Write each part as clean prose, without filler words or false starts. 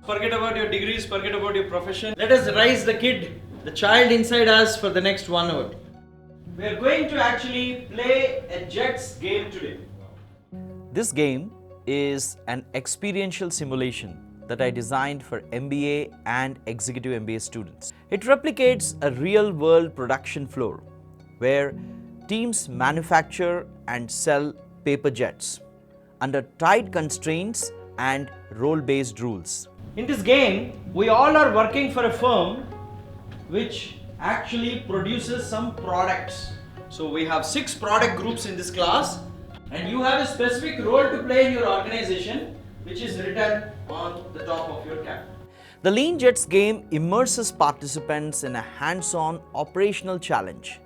Forget about your degrees, forget about your profession. Let us raise the kid, the child inside us for the next 1 hour. We are going to actually play a Jets game today. This game is an experiential simulation that I designed for MBA and Executive MBA students. It replicates a real-world production floor where teams manufacture and sell paper jets under tight constraints and role-based rules. In this game, we all are working for a firm which actually produces some products. So we have 6 product groups in this class, and you have a specific role to play in your organization, which is written on the top of your cap. The Lean Jets game immerses participants in a hands-on operational challenge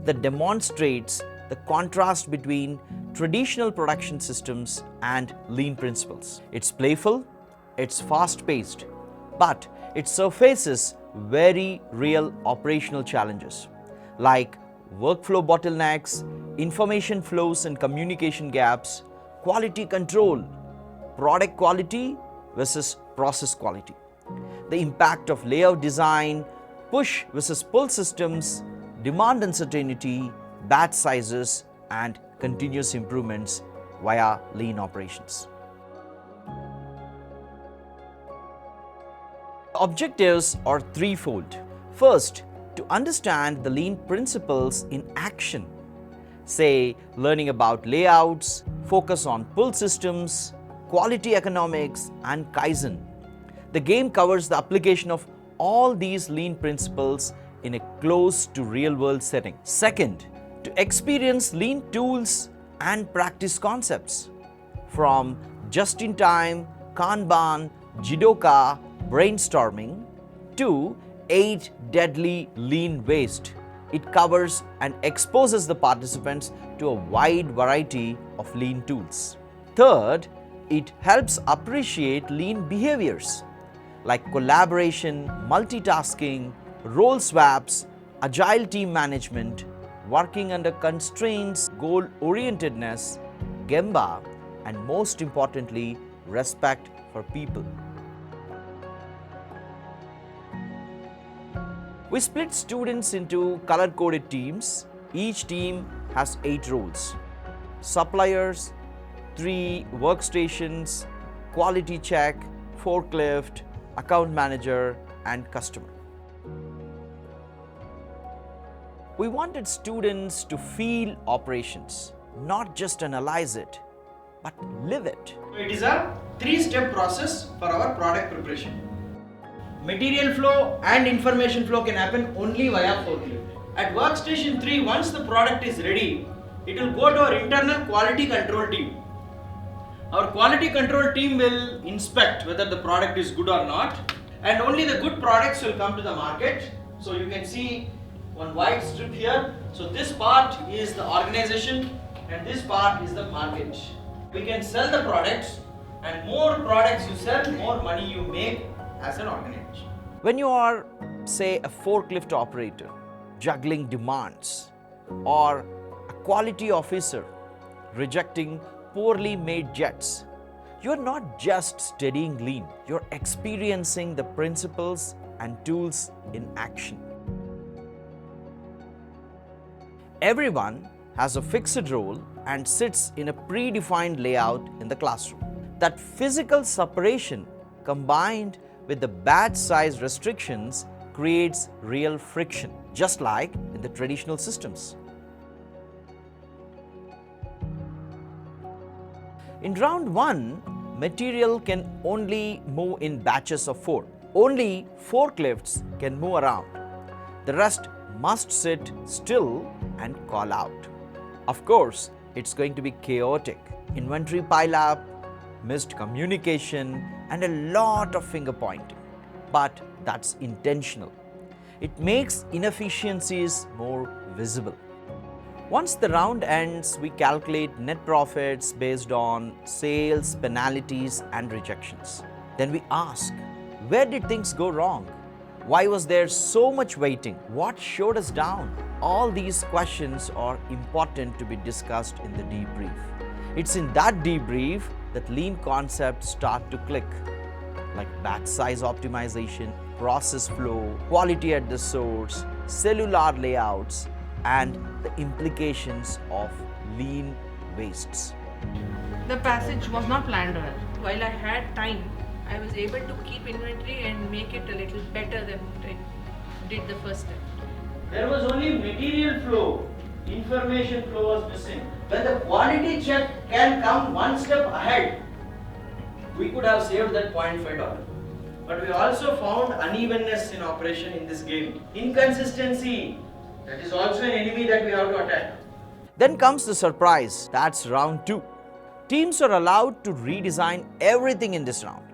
that demonstrates the contrast between traditional production systems and lean principles. It's playful, it's fast-paced, but it surfaces very real operational challenges like workflow bottlenecks, information flows and communication gaps, quality control, product quality versus process quality, the impact of layout design, push versus pull systems, demand uncertainty, batch sizes, and continuous improvements via lean operations. Objectives are threefold. First, to understand the lean principles in action, say learning about layouts, focus on pull systems, quality economics, and Kaizen. The game covers the application of all these lean principles in a close to real-world setting. Second, to experience lean tools and practice concepts from just-in-time, Kanban, Jidoka, brainstorming to 8 deadly lean waste. It covers and exposes the participants to a wide variety of lean tools. Third, it helps appreciate lean behaviors like collaboration, multitasking, role swaps, agile team management, working under constraints, goal-orientedness, Gemba, and most importantly, respect for people. We split students into color-coded teams. Each team has 8 roles: suppliers, 3 workstations, quality check, forklift, account manager, and customer. We wanted students to feel operations, not just analyze it, but live it. It is a 3-step process for our product preparation. Material flow and information flow can happen only via forklift. At workstation 3, once the product is ready, it will go to our internal quality control team. Our quality control team will inspect whether the product is good or not, and only the good products will come to the market. So you can see one white strip here. So this part is the organization and this part is the market. We can sell the products, and more products you sell, more money you make as an organization. When you are, say, a forklift operator juggling demands, or a quality officer rejecting poorly made jets, you're not just studying lean, you're experiencing the principles and tools in action. Everyone has a fixed role and sits in a predefined layout in the classroom. That physical separation combined with the batch size restrictions creates real friction, just like in the traditional systems. In round 1, material can only move in batches of 4. Only forklifts can move around. The rest must sit still and call out. Of course, it's going to be chaotic. Inventory pile-up, missed communication, and a lot of finger pointing. But that's intentional. It makes inefficiencies more visible. Once the round ends, we calculate net profits based on sales, penalties, and rejections. Then we ask, where did things go wrong? Why was there so much waiting? What showed us down? All these questions are important to be discussed in the debrief. It's in that debrief that lean concepts start to click. like batch size optimization, process flow, quality at the source, cellular layouts, and the implications of lean wastes. The passage was not planned well. While I had time, I was able to keep inventory and make it a little better than I did the first time. There was only material flow, information flow was missing. When the quality check can come one step ahead, we could have saved that $0.5. But we also found unevenness in operation in this game. Inconsistency, that is also an enemy that we have to attack. Then comes the surprise, that's round 2. Teams are allowed to redesign everything in this round,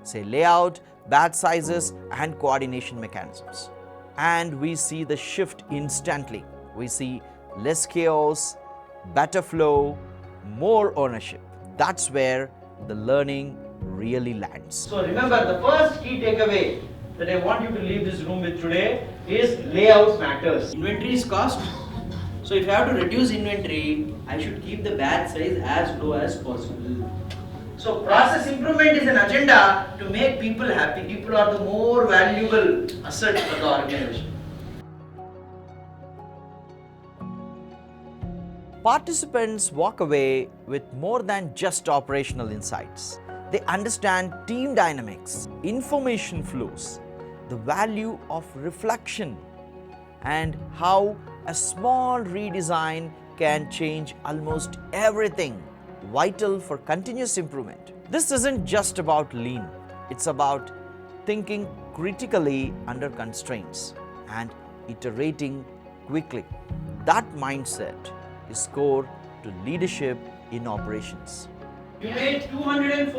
say layout, batch sizes, and coordination mechanisms. And we see the shift instantly. We see less chaos, better flow, more ownership. That's where the learning really lands. So remember, the first key takeaway that I want you to leave this room with today is layout matters. Inventory is cost. So if I have to reduce inventory, I should keep the batch size as low as possible. So process improvement is an agenda to make people happy. People are the more valuable asset for the organization. Participants walk away with more than just operational insights. They understand team dynamics, information flows, the value of reflection, and how a small redesign can change almost everything vital for continuous improvement. This isn't just about lean, it's about thinking critically under constraints and iterating quickly. That mindset is core to leadership in operations. You made $204.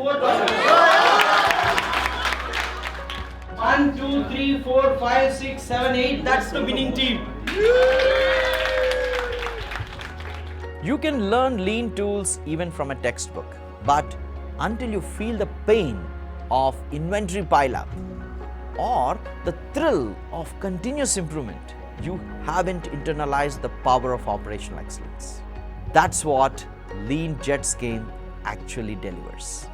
1, 2, 3, 4, 5, 6, 7, 8. That's the winning team. You can learn lean tools even from a textbook, but until you feel the pain of inventory pileup or the thrill of continuous improvement, you haven't internalized the power of operational excellence. That's what Lean Jets game actually delivers.